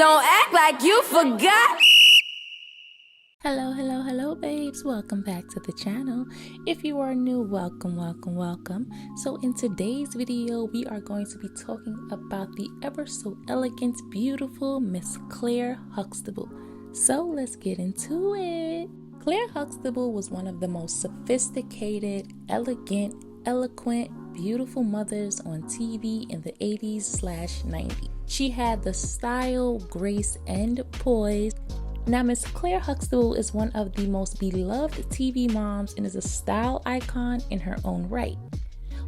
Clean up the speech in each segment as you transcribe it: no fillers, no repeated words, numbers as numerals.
Don't act like you forgot. Hello babes, welcome back to the channel. If you are new, welcome. So in today's video we are going to be talking about the ever so elegant, beautiful Miss Clair Huxtable. So let's get into it. Clair Huxtable was one of the most sophisticated, elegant, eloquent, beautiful mothers on TV in the 80s/90s. She had the style, grace, and poise. Now, Miss Clair Huxtable is one of the most beloved TV moms and is a style icon in her own right.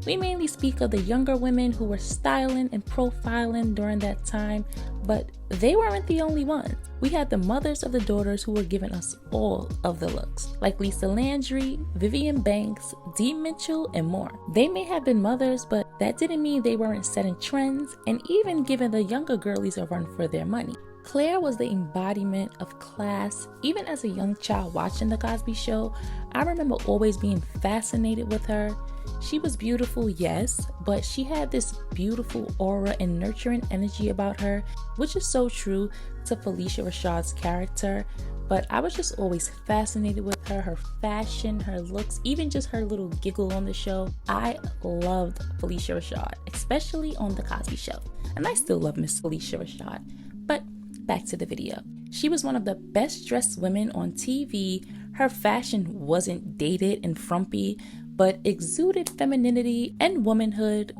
We mainly speak of the younger women who were styling and profiling during that time, but they weren't the only ones. We had the mothers of the daughters who were giving us all of the looks, like Lisa Landry, Vivian Banks, Dee Mitchell, and more. They may have been mothers, but that didn't mean they weren't setting trends and even giving the younger girlies a run for their money. Clair was the embodiment of class. Even as a young child watching The Cosby Show, I remember always being fascinated with her. She was beautiful, yes, but she had this beautiful aura and nurturing energy about her, which is so true to Felicia Rashad's character. But I was just always fascinated with her fashion, her looks, even just her little giggle on the show. I loved Felicia Rashad, especially on The Cosby Show. And I still love Miss Felicia Rashad. But back to the video. She was one of the best dressed women on TV. Her fashion wasn't dated and frumpy, but exuded femininity and womanhood,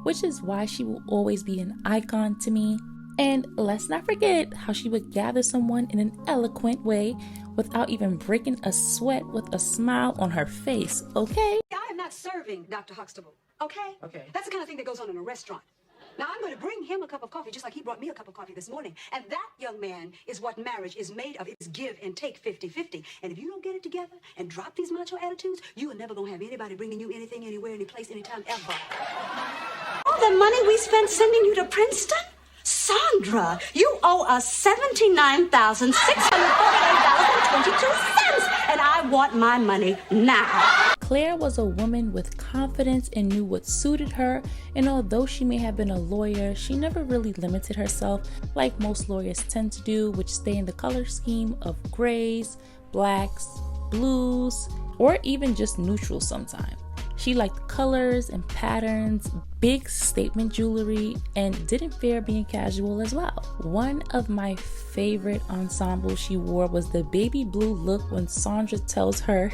which is why she will always be an icon to me. And let's not forget how she would gather someone in an eloquent way without even breaking a sweat with a smile on her face, okay? I am not serving Dr. Huxtable, okay? Okay. That's the kind of thing that goes on in a restaurant. Now, I'm going to bring him a cup of coffee just like he brought me a cup of coffee this morning. And that, young man, is what marriage is made of. It's give and take 50-50. And if you don't get it together and drop these macho attitudes, you are never going to have anybody bringing you anything, anywhere, any place, anytime, ever. All the money we spent sending you to Princeton? Sandra, you owe us $79,648.22. And I want my money now. Clair was a woman with confidence and knew what suited her, and although she may have been a lawyer, she never really limited herself like most lawyers tend to do, which stay in the color scheme of grays, blacks, blues, or even just neutral sometimes. She liked colors and patterns, big statement jewelry, and didn't fear being casual as well. One of my favorite ensembles she wore was the baby blue look when Sandra tells her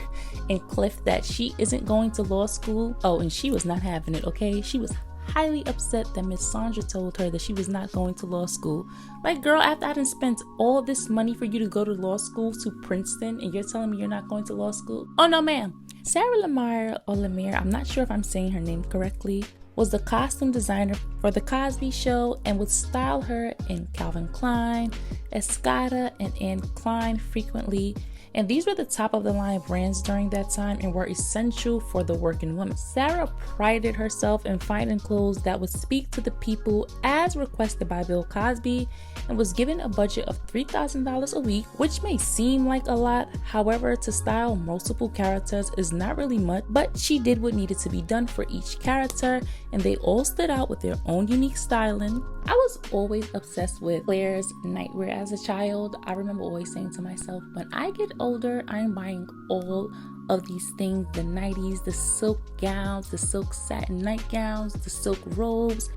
and Cliff that she isn't going to law school. Oh, and she was not having it, okay? She was highly upset that Miss Sandra told her that she was not going to law school. Like, girl, after I done spent all this money for you to go to law school to Princeton and you're telling me you're not going to law school? Oh, no, ma'am. Sarah Lemire, or Lemire, I'm not sure if I'm saying her name correctly, was the costume designer for The Cosby Show and would style her in Calvin Klein, Escada, and Anne Klein frequently. And these were the top of the line brands during that time and were essential for the working woman. Sarah prided herself in finding clothes that would speak to the people as requested by Bill Cosby, and was given a budget of $3,000 a week, which may seem like a lot. However, to style multiple characters is not really much, but she did what needed to be done for each character, and they all stood out with their own unique styling. I was always obsessed with Clair's nightwear as a child. I remember always saying to myself, when I get older, I'm buying all of these things, the 90s, the silk gowns, the silk satin nightgowns, the silk robes.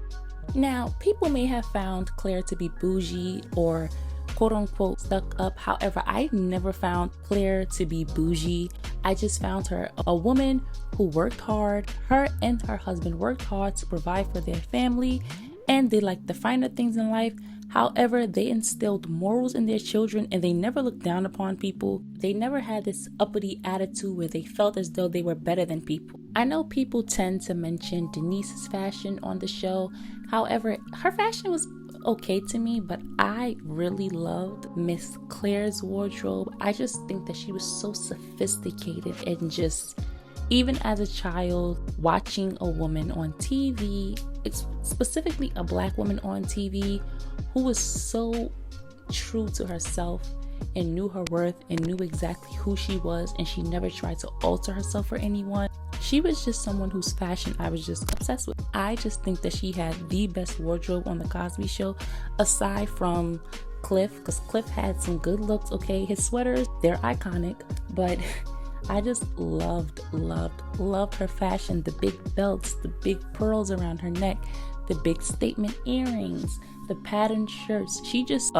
Now, people may have found Clair to be bougie or quote-unquote stuck up. However, I never found Clair to be bougie. I just found her a woman who worked hard. Her and her husband worked hard to provide for their family, and they liked the finer things in life. However, they instilled morals in their children, and they never looked down upon people. They never had this uppity attitude where they felt as though they were better than people. I know people tend to mention Denise's fashion on the show. However, her fashion was okay to me, but I really loved Miss Clair's wardrobe. I just think that she was so sophisticated, and just even as a child watching a woman on TV, it's specifically a black woman on TV who was so true to herself and knew her worth and knew exactly who she was, and she never tried to alter herself for anyone. She was just someone whose fashion I was just obsessed with. I just think that she had the best wardrobe on The Cosby Show, aside from Cliff, because Cliff had some good looks, okay? His sweaters, they're iconic, but I just loved her fashion. The big belts, the big pearls around her neck, the big statement earrings, the patterned shirts. She just,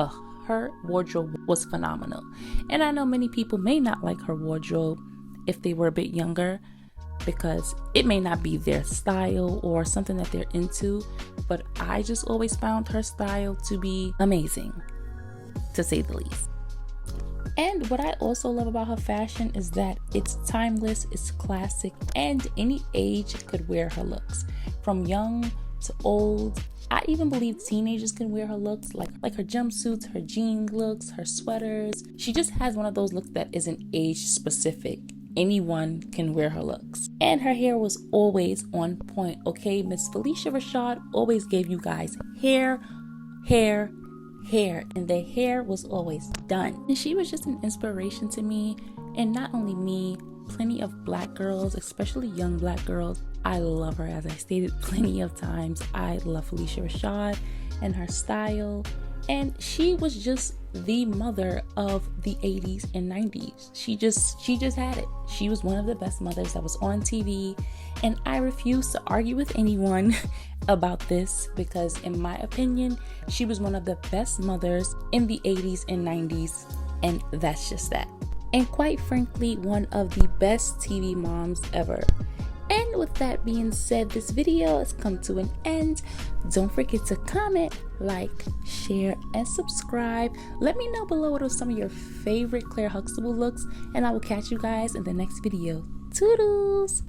her wardrobe was phenomenal. And I know many people may not like her wardrobe if they were a bit younger, because it may not be their style or something that they're into, but I just always found her style to be amazing, to say the least. And what I also love about her fashion is that it's timeless, it's classic, and any age could wear her looks. From young to old, I even believe teenagers can wear her looks, like her jumpsuits, her jean looks, her sweaters. She just has one of those looks that isn't age specific. Anyone can wear her looks. And her hair was always on point, okay? Miss Felicia Rashad always gave you guys hair, and the hair was always done. And she was just an inspiration to me, and not only me, plenty of black girls, especially young black girls. I love her, as I stated plenty of times. I love Felicia Rashad and her style, and she was just the mother of the 80s and 90s. She just had it. She was one of the best mothers that was on TV, and I refuse to argue with anyone about this, because in my opinion, she was one of the best mothers in the 80s and 90s, and that's just that. And quite frankly, one of the best TV moms ever. And with that being said, this video has come to an end. Don't forget to comment, like, share, and subscribe. Let me know below what are some of your favorite Clair Huxtable looks, and I will catch you guys in the next video. Toodles!